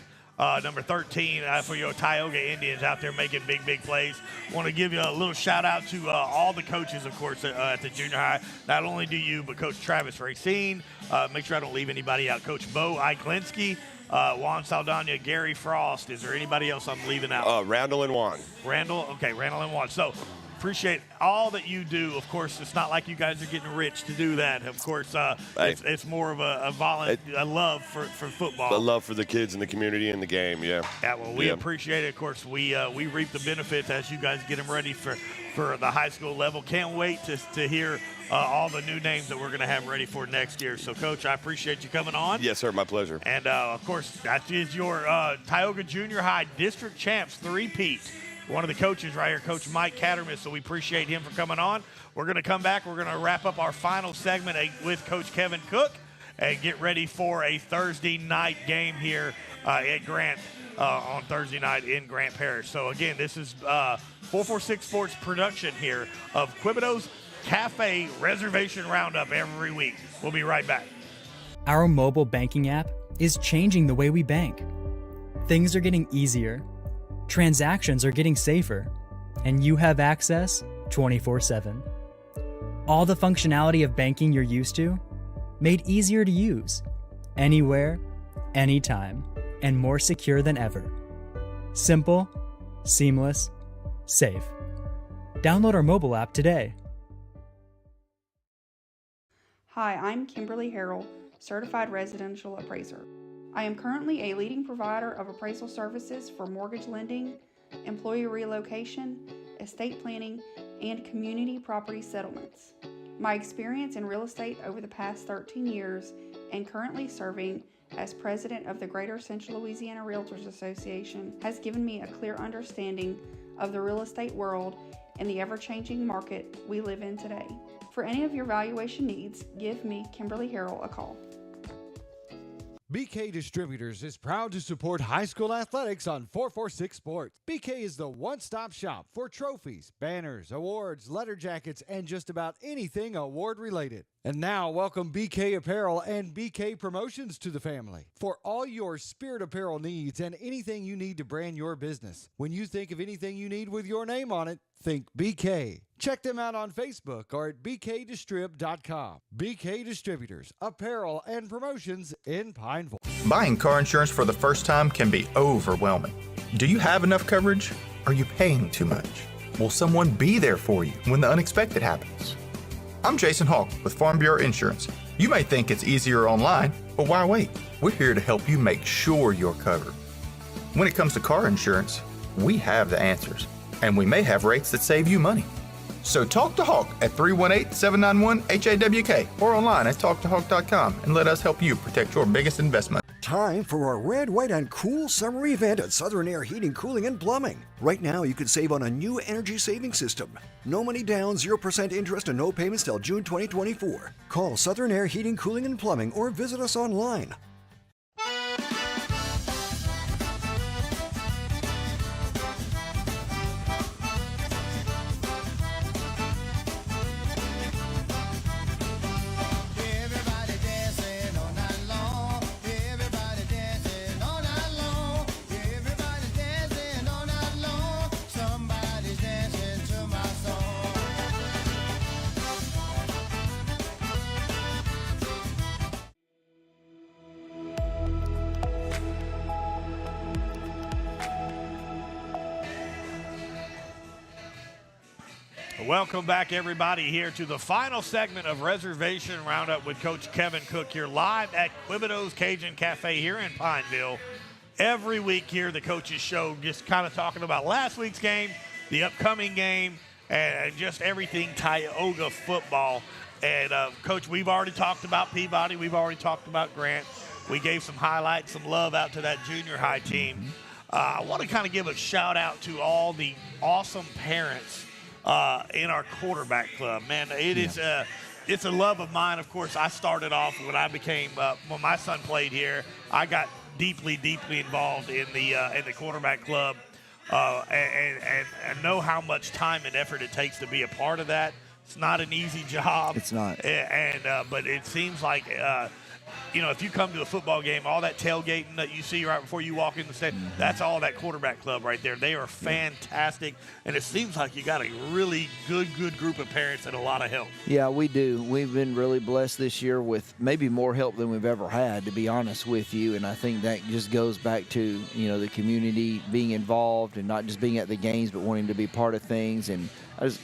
Number 13 for your Tioga Indians out there making big plays. Want to give you a little shout out to all the coaches, of course, at the junior high. Not only do you, but Coach Travis Racine. Make sure I don't leave anybody out. Coach Bo Eiklinski, Juan Saldana, Gary Frost. Is there anybody else I'm leaving out? Randall and Juan. Randall and Juan. So appreciate all that you do. Of course, it's not like you guys are getting rich to do that. Of course, it's more of a love for football. A love for the kids and the community and the game, Yeah, well, we appreciate it. Of course, we reap the benefits as you guys get them ready for the high school level. Can't wait to hear all the new names that we're going to have ready for next year. So, Coach, I appreciate you coming on. Yes, sir, my pleasure. And, of course, that is your Tioga Junior High District Champs three-peat. One of the coaches right here, Coach Mike Cattermas, so we appreciate him for coming on. We're going to come back. We're going to wrap up our final segment with Coach Kevin Cook and get ready for a Thursday night game here at Grant on Thursday night in Grant Parish. So, again, this is 446 Sports production here of Quebedeaux's Cafe Reservation Roundup every week. We'll be right back. Our mobile banking app is changing the way we bank. Things are getting easier. Transactions are getting safer, and you have access 24/7. All the functionality of banking you're used to, made easier to use, anywhere, anytime, and more secure than ever. Simple, seamless, safe. Download our mobile app today. Hi, I'm Kimberly Harrell, Certified Residential Appraiser. I am currently a leading provider of appraisal services for mortgage lending, employee relocation, estate planning, and community property settlements. My experience in real estate over the past 13 years and currently serving as president of the Greater Central Louisiana Realtors Association has given me a clear understanding of the real estate world and the ever-changing market we live in today. For any of your valuation needs, give me, Kimberly Harrell, a call. BK Distributors is proud to support high school athletics on 446 Sports. BK is the one-stop shop for trophies, banners, awards, letter jackets, and just about anything award-related. And now, welcome BK Apparel and BK Promotions to the family for all your spirit apparel needs and anything you need to brand your business. When you think of anything you need with your name on it, think BK. Check them out on Facebook or at bkdistrib.com. BK Distributors, Apparel and Promotions in Pineville. Buying car insurance for the first time can be overwhelming. Do you have enough coverage? Are you paying too much? Will someone be there for you when the unexpected happens? I'm Jason Hawk with Farm Bureau Insurance. You may think it's easier online, but why wait? We're here to help you make sure you're covered. When it comes to car insurance, we have the answers, and we may have rates that save you money. So talk to Hawk at 318-791-HAWK or online at talktohawk.com and let us help you protect your biggest investment. Time for our red, white, and cool summer event at Southern Air Heating, Cooling, and Plumbing. Right now, you can save on a new energy saving system. No money down, 0% interest, and no payments till June 2024. Call Southern Air Heating, Cooling, and Plumbing or visit us online. Welcome back, everybody, here to the final segment of Reservation Roundup with Coach Kevin Cook here live at Quebedeaux Cajun Cafe here in Pineville. Every week here, the coaches show just kind of talking about last week's game, the upcoming game, and just everything Tioga football. And, Coach, we've already talked about Peabody. We've already talked about Grant. We gave some highlights, some love out to that junior high team. I want to kind of give a shout-out to all the awesome parents in our quarterback club. Man, it's a love of mine. Of course, I started off when I became when my son played here. I got deeply involved in the quarterback club, and know how much time and effort it takes to be a part of that. It's not an easy job. It's not. But it seems like if you come to a football game, all that tailgating that you see right before you walk in the stadium, that's all that quarterback club right there. They are fantastic, and it seems like you got a really good group of parents and a lot of help. Yeah, we do. We've been really blessed this year with maybe more help than we've ever had, to be honest with you, and I think that just goes back to, the community being involved and not just being at the games but wanting to be part of things. And I just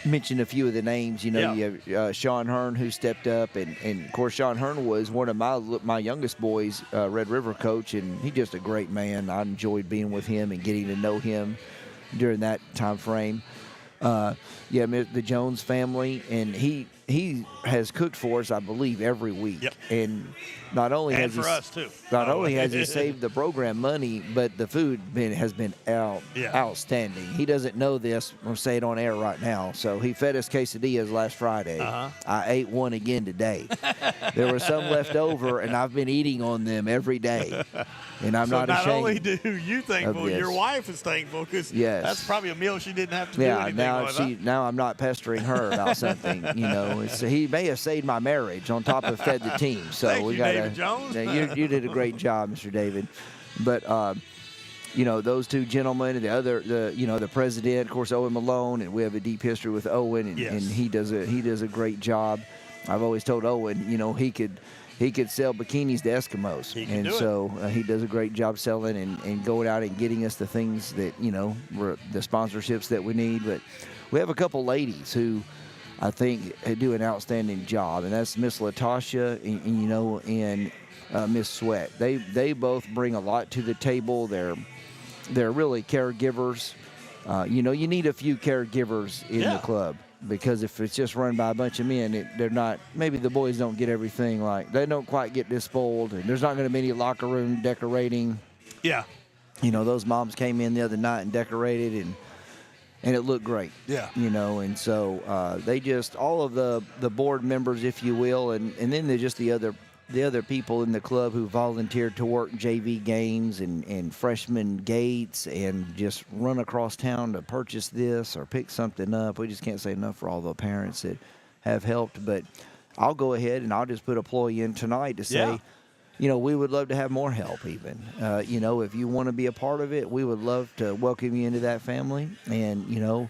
mention a few of the names. You have Sean Hearn, who stepped up, and of course Sean Hearn was one of my youngest boys, Red River coach, and he's just a great man. I enjoyed being with him and getting to know him during that time frame. The Jones family, and he has cooked for us, I believe, every week. Yep. And not only has for us too. Not only has he saved the program money, but the food has been outstanding. He doesn't know this. I'm saying it on air right now. So he fed us quesadillas last Friday. I ate one again today. There were some left over, and I've been eating on them every day. And I'm not ashamed. Not only do you thankful, your wife is thankful, because that's probably a meal she didn't have to do anything with. Now I'm not pestering her about something. He may have saved my marriage on top of fed the team. So David Jones. You did a great job, Mr. David. But those two gentlemen, the president, of course, Owen Malone, and we have a deep history with Owen, and he does a great job. I've always told Owen, he could sell bikinis to Eskimos. He does a great job selling and going out and getting us the things that, the sponsorships that we need. But we have a couple ladies who I think do an outstanding job, and that's Miss Latasha and Miss Sweat. They both bring a lot to the table. They're really caregivers. You need a few caregivers in the club. Because if it's just run by a bunch of men, they're not. Maybe the boys don't get everything. They don't quite get despoiled, and there's not going to be any locker room decorating. Yeah. Those moms came in the other night and decorated, and it looked great. Yeah. And so they just all of the board members, if you will, and then there's just the other the other people in the club who volunteered to work JV games and freshman gates and just run across town to purchase this or pick something up. We just can't say enough for all the parents that have helped. But I'll go ahead and I'll just put a ploy in tonight to say, we would love to have more help even. If you want to be a part of it, we would love to welcome you into that family and,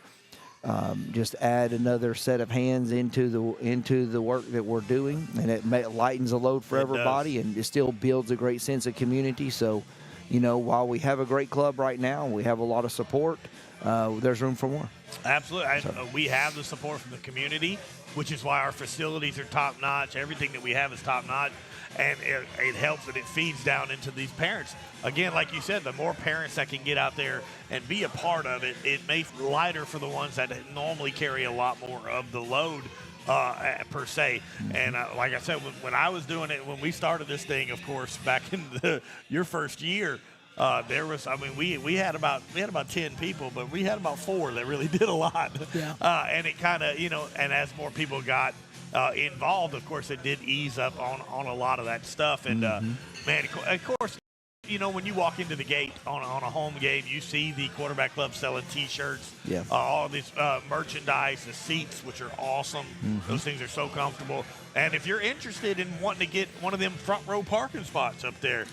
just add another set of hands into the work that we're doing, and it lightens the load for everybody, and it still builds a great sense of community. So, while we have a great club right now, we have a lot of support. There's room for more. Absolutely. We have the support from the community, which is why our facilities are top notch. Everything that we have is top notch. And it helps and it feeds down into these parents. Again, like you said, the more parents that can get out there and be a part of it, it makes it lighter for the ones that normally carry a lot more of the load per se. And like I said, when I was doing it, when we started this thing, of course, back in your first year, there was, we had about 10 people, but we had about 4 that really did a lot. Yeah. And it kind of, and as more people got involved, of course, it did ease up on a lot of that stuff. And man, of course, when you walk into the gate on a home game, you see the quarterback club selling T-shirts, all this merchandise, the seats, which are awesome. Those things are so comfortable. And if you're interested in wanting to get one of them front row parking spots up there,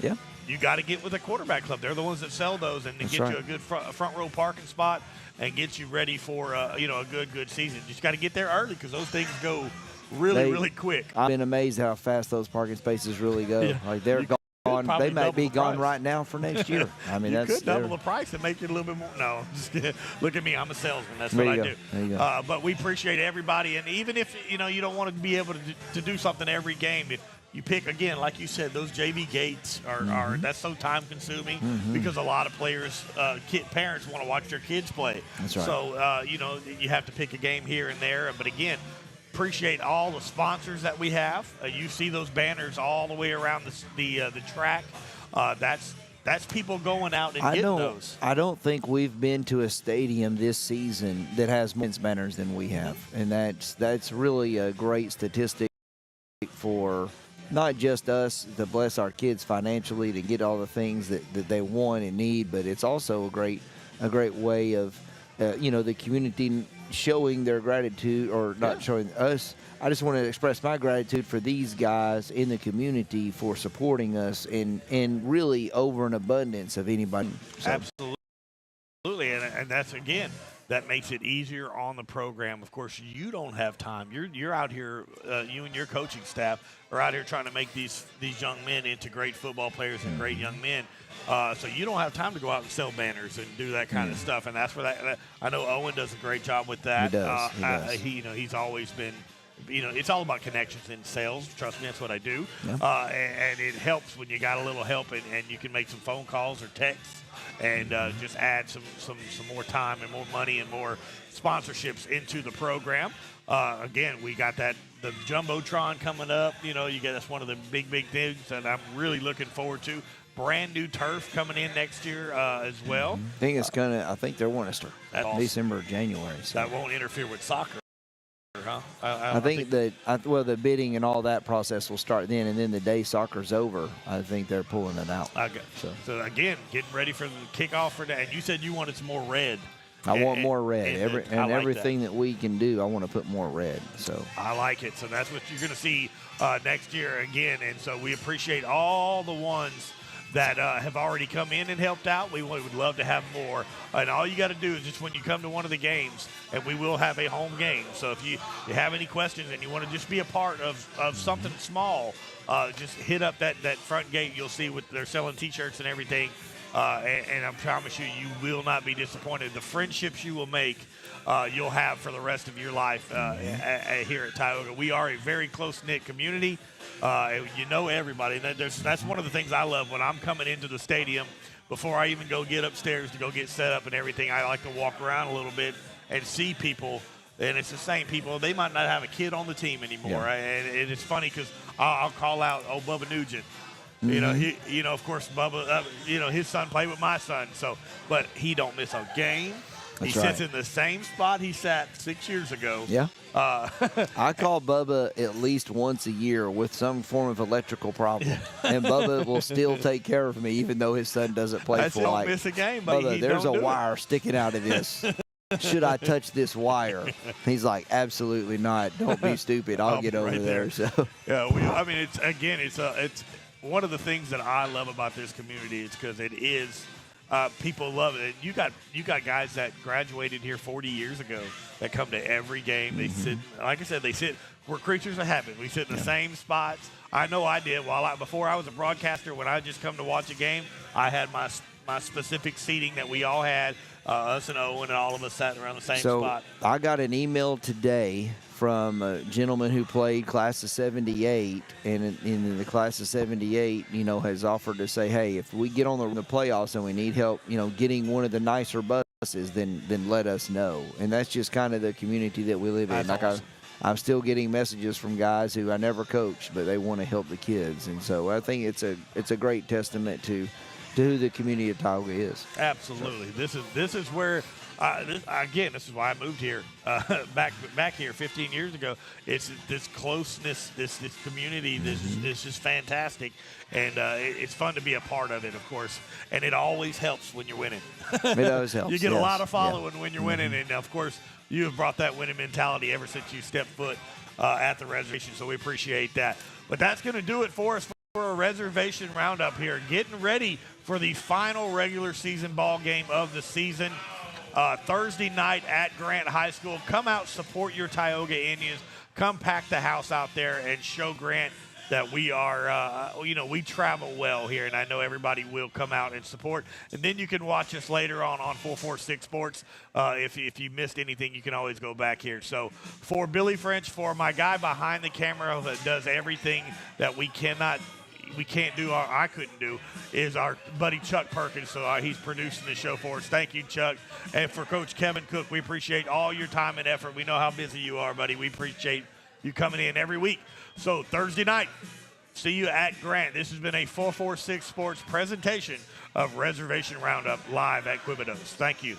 you got to get with the quarterback club. They're the ones that sell those, and to get you a good front row parking spot and get you ready for a good season. You just got to get there early because those things go really quick. I've been amazed how fast those parking spaces really go. Yeah. Like they're gone. They might be gone right now for next year. You could double the price and make it a little bit more. No, just look at me. I'm a salesman. That's what I do. There you go. But we appreciate everybody, and even if you don't want to be able to do something every game, if you pick again, like you said, those JV gates are that's so time consuming because a lot of players, parents want to watch their kids play. That's right. So you have to pick a game here and there. But again, appreciate all the sponsors that we have. You see those banners all the way around the track. That's people going out and getting those. I don't think we've been to a stadium this season that has more banners than we have, and that's really a great statistic for not just us to bless our kids financially to get all the things that they want and need, but it's also a great way of the community showing their gratitude, or not showing us. I just want to express my gratitude for these guys in the community for supporting us and really over an abundance of anybody. So. Absolutely, and that's, again, that makes it easier on the program. Of course, you don't have time. You're out here, you and your coaching staff are out here trying to make these young men into great football players and great young men. So you don't have time to go out and sell banners and do that kind of stuff. And that's where that I know Owen does a great job with that. He does. He's always been, it's all about connections in sales. Trust me, that's what I do. Yeah. And it helps when you got a little help and you can make some phone calls or texts and just add some more time and more money and more sponsorships into the program. Again, we got the Jumbotron coming up. That's one of the big things that I'm really looking forward to. Brand new turf coming in next year as well. I think they're wanting to start December or January. So. That won't interfere with soccer, huh? I think the bidding and all that process will start then, and then the day soccer's over, I think they're pulling it out. Okay. So again, getting ready for the kickoff for that. And you said you wanted some more red. I want more red. Everything that we can do, I want to put more red. So I like it. So that's what you're going to see next year again. And so we appreciate all the ones that have already come in and helped out. We would love to have more. And all you got to do is just when you come to one of the games, and we will have a home game. So if you have any questions and you want to just be a part of something small, just hit up that front gate. You'll see they're selling T-shirts and everything. And I promise you, you will not be disappointed. The friendships you will make, you'll have for the rest of your life here at Tioga. We are a very close-knit community. You know everybody. That's one of the things I love when I'm coming into the stadium. Before I even go get upstairs to go get set up and everything, I like to walk around a little bit and see people. And it's the same people. They might not have a kid on the team anymore. Yeah. And it's funny because I'll call out Bubba Nugent. Of course, Bubba, his son played with my son. So, but he don't miss a game. He sits in the same spot he sat 6 years ago. Yeah. I call Bubba at least once a year with some form of electrical problem, and Bubba will still take care of me, even though his son doesn't play That's for don't like. miss a game, buddy. Bubba, there's a wire sticking out of this. Should I touch this wire? He's like, absolutely not. Don't be stupid. I'll get over right there. So yeah, I mean, it's one of the things that I love about this community. It's because it is. People love it. You got guys that graduated here 40 years ago that come to every game. They sit, like I said, we're creatures of habit. We sit in the same spots. I know I did. Before I was a broadcaster, when I just come to watch a game, I had my specific seating that we all had. Us and Owen and all of us sat around the same spot. I got an email today from a gentleman who played class of 78, and in the class of 78, has offered to say, hey, if we get on the playoffs and we need help, getting one of the nicer buses, then let us know. And that's just kind of the community that we live in. That's awesome. I'm still getting messages from guys who I never coached, but they want to help the kids. And so I think it's a great testament to who the community of Tioga is. Absolutely. This is where this is why I moved here back here 15 years ago. It's this closeness, this community. This is just fantastic, and it's fun to be a part of it, of course. And it always helps when you're winning. It always helps. You get a lot of following when you're winning, and of course you have brought that winning mentality ever since you stepped foot at the reservation. So we appreciate that. But that's going to do it for us for a reservation roundup here. Getting ready for the final regular season ball game of the season. Thursday night at Grant High School. Come out, support your Tioga Indians. Come pack the house out there and show Grant that we are, we travel well here, and I know everybody will come out and support. And then you can watch us later on 446 Sports. If you missed anything, you can always go back here. So for Billy French, for my guy behind the camera that does everything that we can't do, or I couldn't do, is our buddy Chuck Perkins. So he's producing the show for us. Thank you, Chuck. And for Coach Kevin Cook, we appreciate all your time and effort. We know how busy you are, buddy. We appreciate you coming in every week. So Thursday night, see you at Grant. This has been a 446 Sports presentation of Reservation Roundup live at Quebedeaux. Thank you.